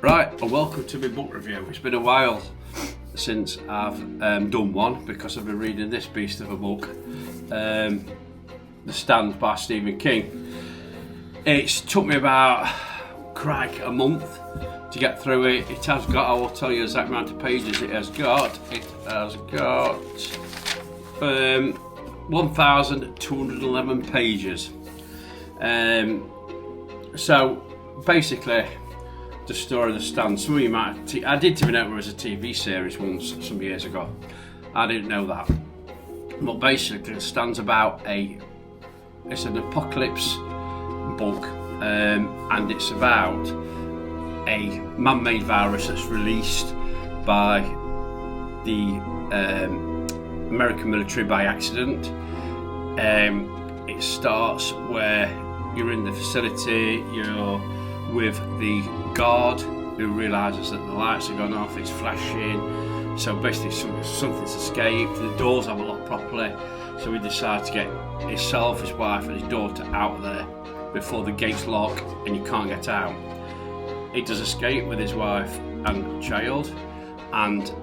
Right, and welcome to my book review. It's been a while since I've done one because I've been reading this beast of a book, The Stand by Stephen King. It's took me about, a month to get through it. It has got, I will tell you the exact amount of pages it has got. It has got 1,211 pages. So basically, the story of The Stand. Some of you might I didn't even know it was a TV series once, some years ago. I didn't know that. But basically, The Stand's about it's an apocalypse book, and it's about a man-made virus that's released by the American military by accident. It starts where you're in the facility, you're with the guard who realises that the lights have gone off, it's flashing, so basically something's escaped, the doors haven't locked properly, so he decides to get himself, his wife and his daughter out of there before the gates lock and you can't get out. He does escape with his wife and child, and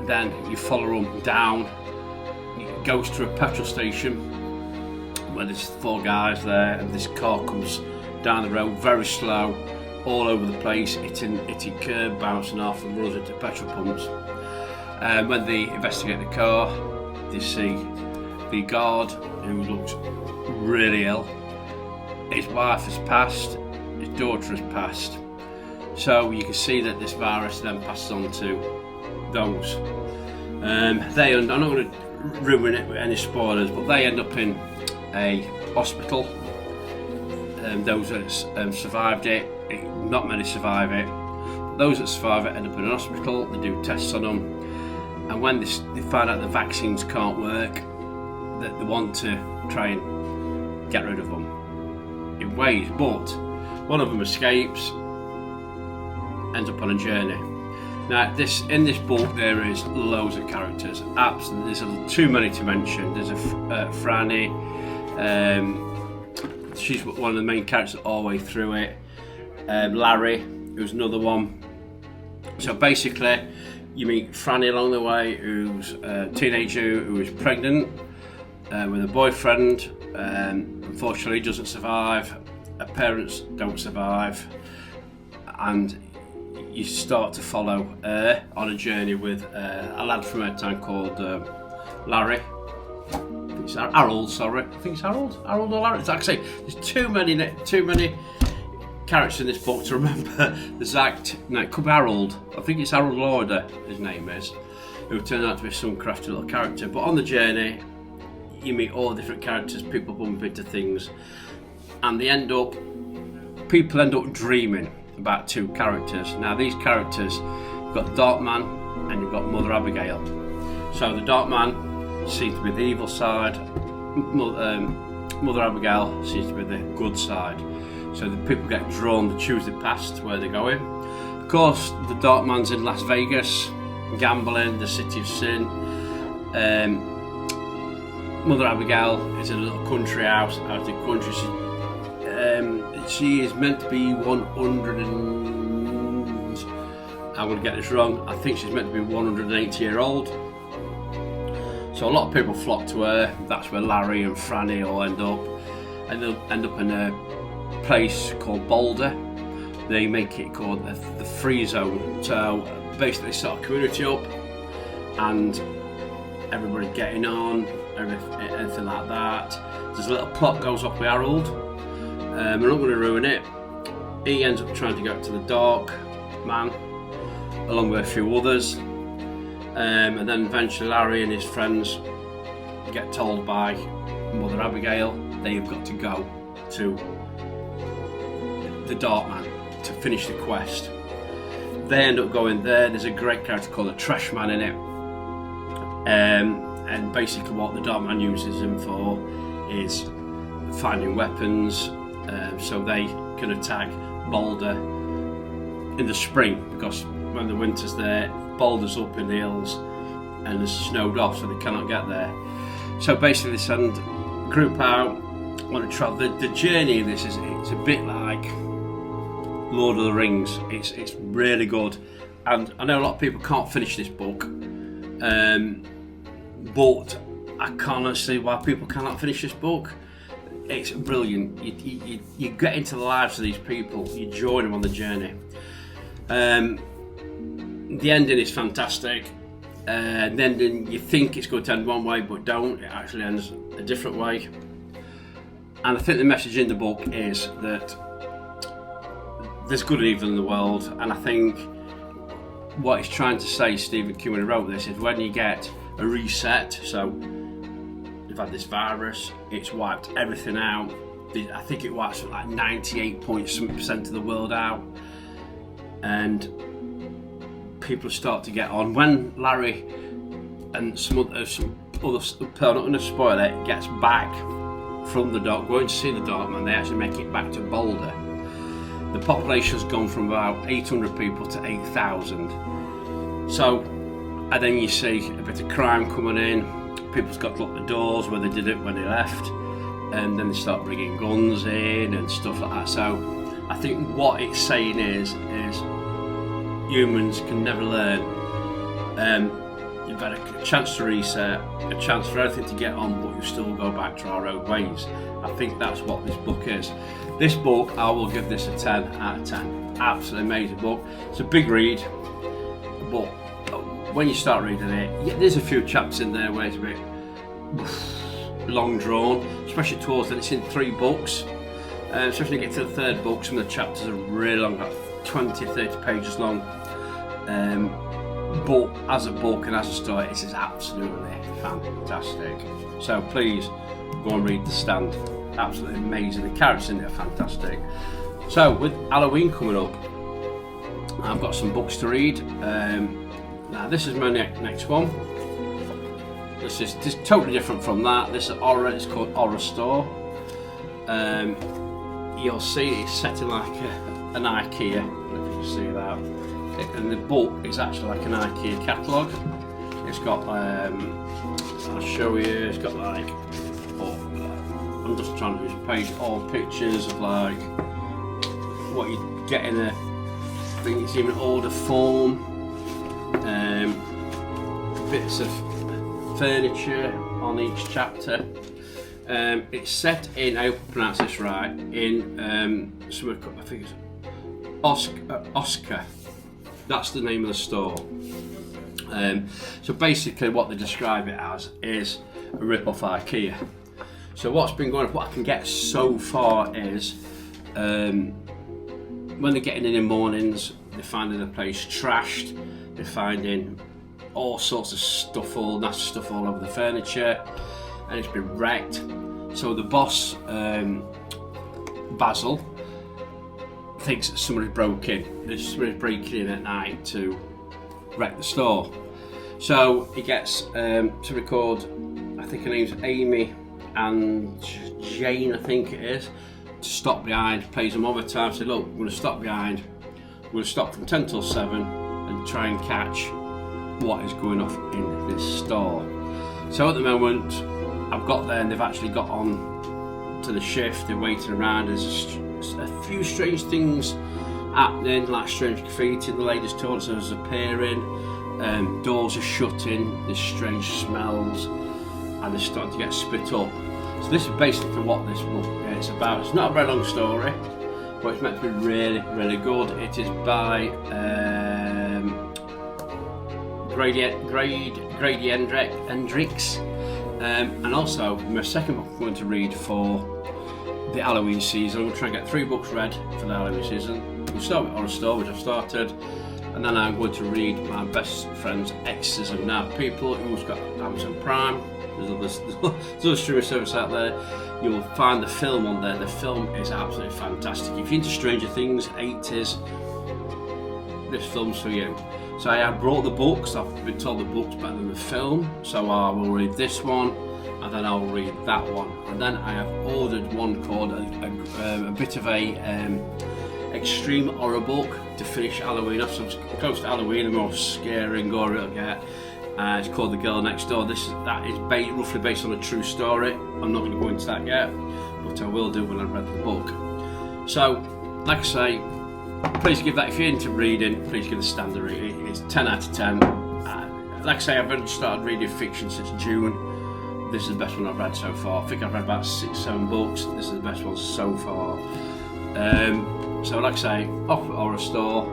then you follow him down. He goes to a petrol station where there's 4 guys there, and this car comes down the road very slow, all over the place, hitting curb, bouncing off and runs into petrol pumps. When they investigate the car, they see the guard who looks really ill. His wife has passed, his daughter has passed. So you can see that this virus then passes on to those. I'm not going to ruin it with any spoilers, but they end up in a hospital. Those that survived it, not many survive it. But those that survive it end up in an hospital. They do tests on them, and when they find out the vaccines can't work, that they want to try and get rid of them in ways. But one of them escapes, ends up on a journey. Now, in this book there is loads of characters. Absolutely, there's too many to mention. There's a Franny. She's one of the main characters all the way through it. Larry, who's another one. So basically, you meet Franny along the way, who's a teenager who is pregnant with a boyfriend. Unfortunately, doesn't survive. Her parents don't survive, and you start to follow her on a journey with a lad from her town called Larry. It's Harold, sorry. I think it's Harold or Larry. It's actually, there's too many characters in this book to remember the exact. No, it could be Harold. I think it's Harold Lauder, his name is, who turned out to be some crafty little character. But on the journey, you meet all the different characters, people bump into things, and people end up dreaming about 2 characters. Now, these characters, you've got the Dark Man and you've got Mother Abigail. So the Dark Man seems to be the evil side, Mother Abigail seems to be the good side. So the people get drawn to choose the past where they're going. Of course, the Dark Man's in Las Vegas, gambling, the city of sin. Mother Abigail is in a little country house out of the country. She is meant to be 100 and... I'm going to get this wrong. I think she's meant to be 180-year-old. So a lot of people flock to her. That's where Larry and Franny all end up. And they'll end up in a place called Boulder. They make it called the Free Zone. So basically, they start a community up, and everybody getting on, anything like that. There's a little plot goes off with Harold. I'm not going to ruin it. He ends up trying to go to the Dark Man, along with a few others. And then eventually Larry and his friends get told by Mother Abigail they've got to go to the Dark Man to finish the quest. They end up going there. There's a great character called the Trash Man in it. And basically what the Dark Man uses him for is finding weapons, so they can attack Boulder in the spring, because when the winter's there, Boulder's up in the hills and it's snowed off, so they cannot get there. So basically they send a group out, want to travel. The journey of this it's a bit like Lord of the Rings. It's really good, and I know a lot of people can't finish this book, but I can't see why people cannot finish this book. It's brilliant. You get into the lives of these people, you join them on the journey. The ending is fantastic. The ending, you think it's going to end one way, but don't. It actually ends a different way. And I think the message in the book is that there's good and evil in the world, and I think what he's trying to say, Stephen King, when he wrote this, is when you get a reset, so you've had this virus, it's wiped everything out. I think it wipes like 98% of the world out, and people start to get on. When Larry and some other, I'm not going to spoil it, gets back from the dock, going to see the Darkman, they actually make it back to Boulder. The population's gone from about 800 people to 8,000. So, and then you see a bit of crime coming in. People's got to lock the doors where they did it when they left, and then they start bringing guns in and stuff like that. So, I think what it's saying is humans can never learn. You've had a chance to reset, a chance for everything to get on, but you still go back to our old ways. I think that's what this book is. This book, I will give this a 10 out of 10. Absolutely amazing book. It's a big read, but when you start reading it, there's a few chapters in there where it's a bit long drawn, especially towards the end. It's in 3 books. Especially when you get to the 3rd book, some of the chapters are really long, about 20, 30 pages long. But as a book and as a story, this is absolutely fantastic. So please go and read The Stand. Absolutely amazing. The characters in it are fantastic. So with Halloween coming up, I've got some books to read. Now this is my next one. This is totally different from that. This is horror. It's called Horror Store. You'll see it's set in like an IKEA. I don't know if you can see that. And the book is actually like an IKEA catalogue. It's got, I'll show you, it's got like, I'm just trying to use a page, all pictures of like what you get in a, I think it's even older form, bits of furniture on each chapter. It's set in, I hope I pronounce this right, in I think it's Oscar. That's the name of the store. So basically what they describe it as is a rip-off IKEA. So what's been going on, what I can get so far is when they're getting in the mornings, they're finding the place trashed, they're finding all sorts of stuff, all nasty stuff all over the furniture, and it's been wrecked. So the boss, Basil, thinks that somebody broke in. There's somebody breaking in at night to wreck the store. So he gets to record, I think her name's Amy and Jane, I think it is, to stop behind, plays them overtime, say look, we're going to stop behind, we're going to stop from 10 till 7 and try and catch what is going off in this store. So at the moment, I've got there and they've actually got on to the shift, they're waiting around, there's a few strange things happening, like strange graffiti in the ladies' toilets is appearing, doors are shutting, there's strange smells, and they're starting to get split up. So this is basically what this book is about. It's not a very long story, but it's meant to be really, really good. It is by Grady Hendrix, and also my second book I'm going to read for the Halloween season. I'm going to try and get 3 books read for the Halloween season. We'll start with Horror Store, which I've started, and then I'm going to read my best friend's Exorcism. Now, people who's got Amazon Prime, there's other streaming service out there, you will find the film on there. The film is absolutely fantastic. If you're into Stranger Things, 80s, this film's for you. So I have brought the books, I've been told the book's better than the film, so I will read this one, and then I'll read that one. And then I have ordered one called a bit of a extreme horror book to finish Halloween off. So it's close to Halloween, the more scary and gory it'll get. It's called The Girl Next Door. That is roughly based on a true story. I'm not going to go into that yet, but I will do when I've read the book. So, like I say, please give that, if you're into reading, please give The Stand a read. It's 10 out of 10. Like I say, I've only started reading fiction since June. This is the best one I've read so far. I think I've read about 6-7 books. This is the best one so far. So like I say, off at Horror Store.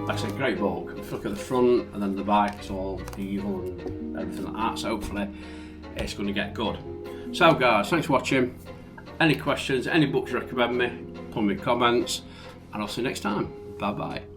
Like I say, great book. If you look at the front and then the back, it's all evil and everything like that. So hopefully it's going to get good. So guys, thanks for watching. Any questions, any books you recommend me, put them in comments, and I'll see you next time. Bye bye.